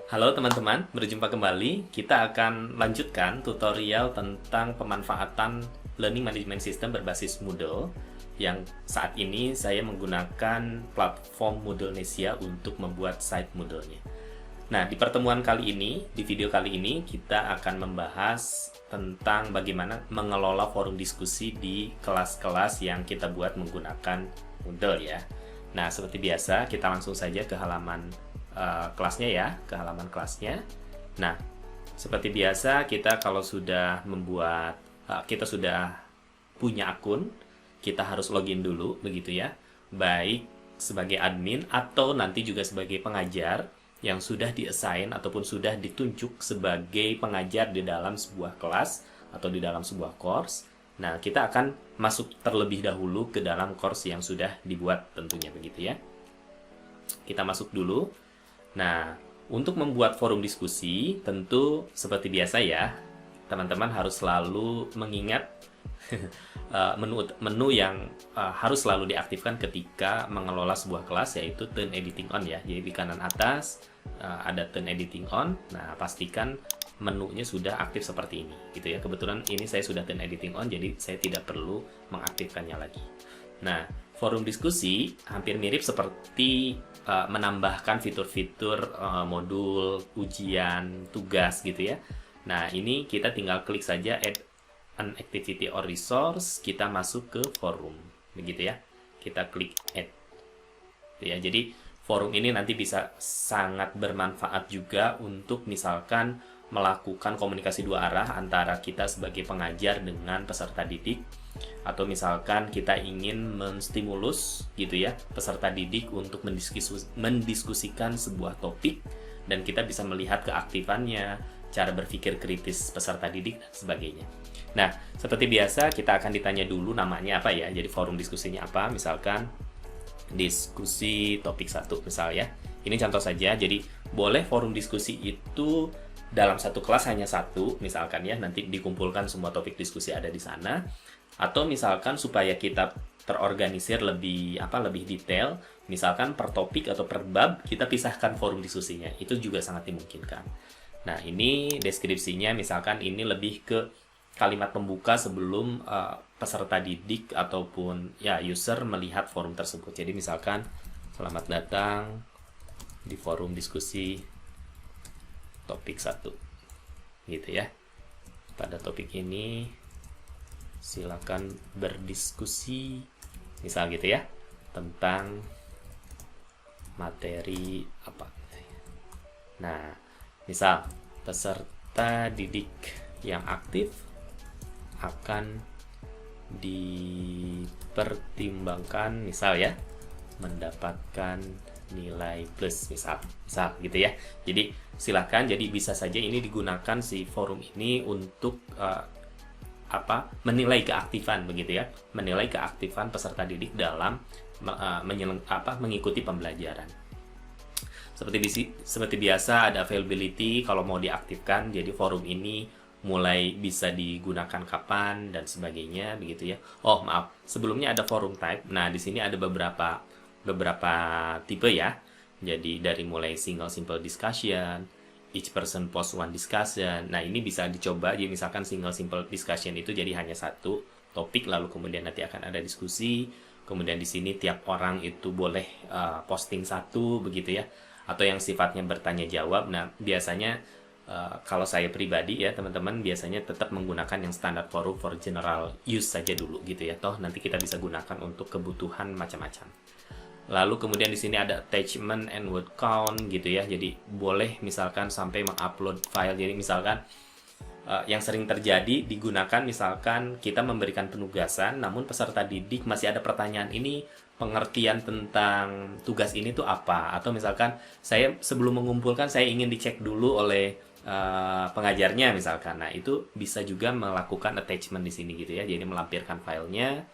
Halo teman-teman, berjumpa kembali. Kita akan lanjutkan tutorial tentang pemanfaatan Learning Management System berbasis Moodle yang saat ini saya menggunakan platform Moodlenesia untuk membuat site Moodle-nya. Nah, di pertemuan kali ini, di video kali ini, kita akan membahas tentang bagaimana mengelola forum diskusi di kelas-kelas yang kita buat menggunakan Moodle ya. Nah, seperti biasa, kita langsung saja ke halaman kelasnya ya, ke halaman kelasnya. Nah, seperti biasa kita kalau sudah membuat, kita sudah punya akun, kita harus login dulu, begitu ya. Baik sebagai admin atau nanti juga sebagai pengajar yang sudah di-assign ataupun sudah ditunjuk sebagai pengajar di dalam sebuah kelas atau di dalam sebuah course. Nah, kita akan masuk terlebih dahulu ke dalam course yang sudah dibuat tentunya begitu ya. Kita masuk dulu. Nah, untuk membuat forum diskusi, tentu seperti biasa ya, teman-teman harus selalu mengingat menu yang harus selalu diaktifkan ketika mengelola sebuah kelas, yaitu turn editing on ya. Jadi di kanan atas ada turn editing on. Nah, pastikan menunya sudah aktif seperti ini, gitu ya. Kebetulan ini saya sudah turn editing on, jadi saya tidak perlu mengaktifkannya lagi. Nah, forum diskusi hampir mirip seperti menambahkan fitur-fitur modul, ujian, tugas gitu ya. Nah, ini kita tinggal klik saja add an activity or resource, kita masuk ke forum, begitu ya. Kita klik add. Ya, jadi forum ini nanti bisa sangat bermanfaat juga untuk misalkan melakukan komunikasi dua arah antara kita sebagai pengajar dengan peserta didik, atau misalkan kita ingin menstimulus gitu ya peserta didik untuk mendiskusikan sebuah topik dan kita bisa melihat keaktifannya, cara berpikir kritis peserta didik dan sebagainya. Nah, seperti biasa kita akan ditanya dulu namanya apa ya. Jadi forum diskusinya apa? Misalkan diskusi topik 1 misal ya. Ini contoh saja. Jadi boleh forum diskusi itu dalam satu kelas hanya satu, misalkan ya, nanti dikumpulkan semua topik diskusi ada di sana. Atau misalkan supaya kita terorganisir lebih detail, misalkan per topik atau per bab kita pisahkan forum diskusinya. Itu juga sangat dimungkinkan. Nah, ini deskripsinya misalkan ini lebih ke kalimat pembuka sebelum peserta didik ataupun ya user melihat forum tersebut. Jadi misalkan selamat datang di forum diskusi topik 1 gitu ya. Pada topik ini silakan berdiskusi misal gitu ya tentang materi apa. Nah, misal peserta didik yang aktif akan dipertimbangkan misal ya mendapatkan nilai plus misal gitu ya. Jadi silakan, jadi bisa saja ini digunakan si forum ini untuk menilai keaktifan begitu ya, menilai keaktifan peserta didik dalam mengikuti pembelajaran. Seperti biasa ada availability kalau mau diaktifkan, jadi forum ini mulai bisa digunakan kapan dan sebagainya begitu ya. Oh maaf, sebelumnya ada forum type. Nah, di sini ada beberapa tipe ya. Jadi dari mulai single simple discussion, each person post one discussion. Nah, ini bisa dicoba. Jadi misalkan single simple discussion itu jadi hanya satu topik, lalu kemudian nanti akan ada diskusi. Kemudian di sini tiap orang itu boleh posting satu begitu ya. Atau yang sifatnya bertanya jawab. Nah, biasanya kalau saya pribadi ya teman-teman biasanya tetap menggunakan yang standar forum for general use saja dulu gitu ya. Toh nanti kita bisa gunakan untuk kebutuhan macam-macam. Lalu kemudian di sini ada attachment and word count gitu ya. Jadi boleh misalkan sampai mengupload file. Jadi misalkan yang sering terjadi digunakan misalkan kita memberikan penugasan namun peserta didik masih ada pertanyaan, ini pengertian tentang tugas ini tuh apa? Atau misalkan saya sebelum mengumpulkan saya ingin dicek dulu oleh pengajarnya misalkan. Nah, itu bisa juga melakukan attachment di sini gitu ya. Jadi melampirkan filenya.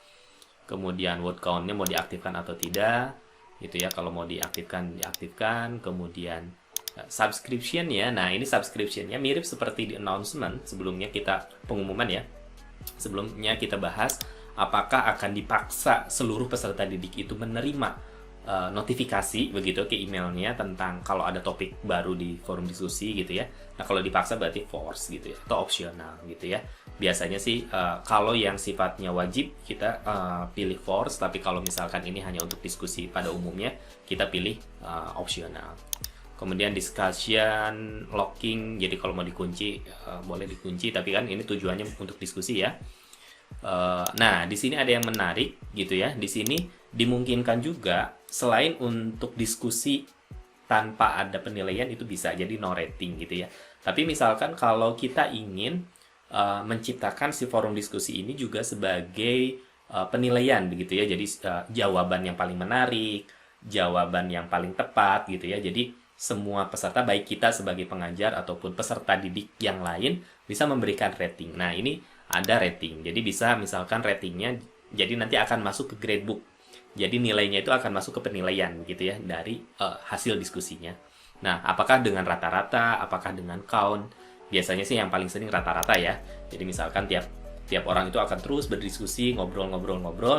Kemudian word count-nya mau diaktifkan atau tidak. Gitu ya, kalau mau diaktifkan. Kemudian subscription ya. Nah, ini subscription-nya mirip seperti di announcement sebelumnya kita pengumuman ya. Sebelumnya kita bahas apakah akan dipaksa seluruh peserta didik itu menerima notifikasi begitu ke emailnya tentang kalau ada topik baru di forum diskusi gitu ya. Nah kalau dipaksa berarti force gitu ya, atau opsional gitu ya. Biasanya sih kalau yang sifatnya wajib kita pilih force, tapi kalau misalkan ini hanya untuk diskusi pada umumnya kita pilih opsional. Kemudian discussion locking, jadi kalau mau dikunci boleh dikunci, tapi kan ini tujuannya untuk diskusi ya. Nah, di sini ada yang menarik gitu ya. Di sini dimungkinkan juga selain untuk diskusi tanpa ada penilaian itu bisa jadi no rating gitu ya. Tapi misalkan kalau kita ingin menciptakan si forum diskusi ini juga sebagai penilaian begitu ya. Jadi jawaban yang paling menarik, jawaban yang paling tepat gitu ya. Jadi semua peserta, baik kita sebagai pengajar ataupun peserta didik yang lain, bisa memberikan rating. Nah, ini ada rating. Jadi bisa misalkan ratingnya, jadi nanti akan masuk ke gradebook. Jadi nilainya itu akan masuk ke penilaian gitu ya dari hasil diskusinya. Nah, apakah dengan rata-rata, apakah dengan count? Biasanya sih yang paling sering rata-rata ya. Jadi misalkan tiap orang itu akan terus berdiskusi, ngobrol,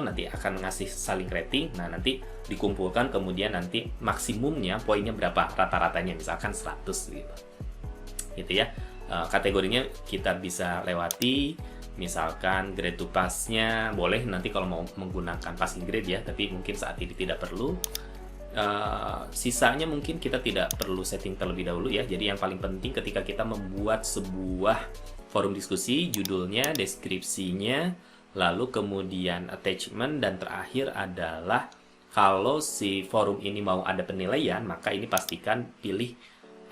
nanti akan ngasih saling rating. Nah, nanti dikumpulkan, kemudian nanti maksimumnya poinnya berapa, rata-ratanya misalkan 100 gitu. Gitu ya. Kategorinya kita bisa lewati, misalkan grade to pass-nya boleh nanti kalau mau menggunakan passing grade ya, tapi mungkin saat ini tidak perlu. Sisanya mungkin kita tidak perlu setting terlebih dahulu ya. Jadi yang paling penting ketika kita membuat sebuah forum diskusi, judulnya, deskripsinya, lalu kemudian attachment, dan terakhir adalah kalau si forum ini mau ada penilaian, maka ini pastikan pilih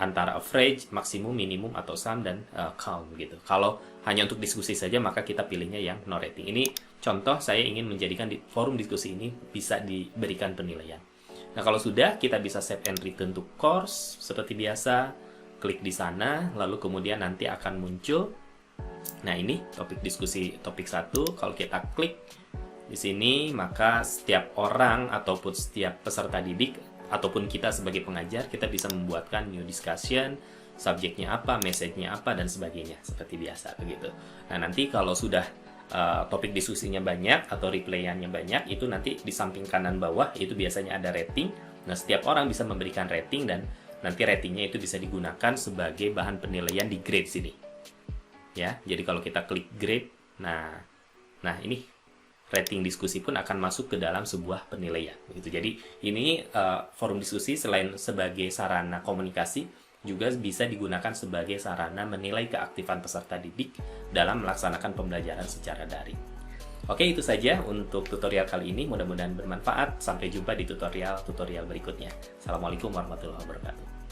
antara average, maksimum, minimum, atau sum, dan count gitu. Kalau hanya untuk diskusi saja, maka kita pilihnya yang no rating. Ini contoh saya ingin menjadikan di forum diskusi ini bisa diberikan penilaian. Nah, kalau sudah, kita bisa save and return to course seperti biasa. Klik di sana, lalu kemudian nanti akan muncul. Nah, ini topik diskusi topik 1. Kalau kita klik di sini, maka setiap orang ataupun setiap peserta didik ataupun kita sebagai pengajar, kita bisa membuatkan new discussion, subjeknya apa, message-nya apa, dan sebagainya seperti biasa begitu. Nah, nanti kalau sudah topik diskusinya banyak atau replayannya banyak, itu nanti di samping kanan bawah itu biasanya ada rating. Nah, setiap orang bisa memberikan rating dan nanti ratingnya itu bisa digunakan sebagai bahan penilaian di grade sini. Ya, jadi kalau kita klik grade, nah ini rating diskusi pun akan masuk ke dalam sebuah penilaian. Gitu. Jadi ini forum diskusi selain sebagai sarana komunikasi, juga bisa digunakan sebagai sarana menilai keaktifan peserta didik dalam melaksanakan pembelajaran secara daring. Oke, itu saja untuk tutorial kali ini. Mudah-mudahan bermanfaat. Sampai jumpa di tutorial berikutnya. Assalamualaikum warahmatullahi wabarakatuh.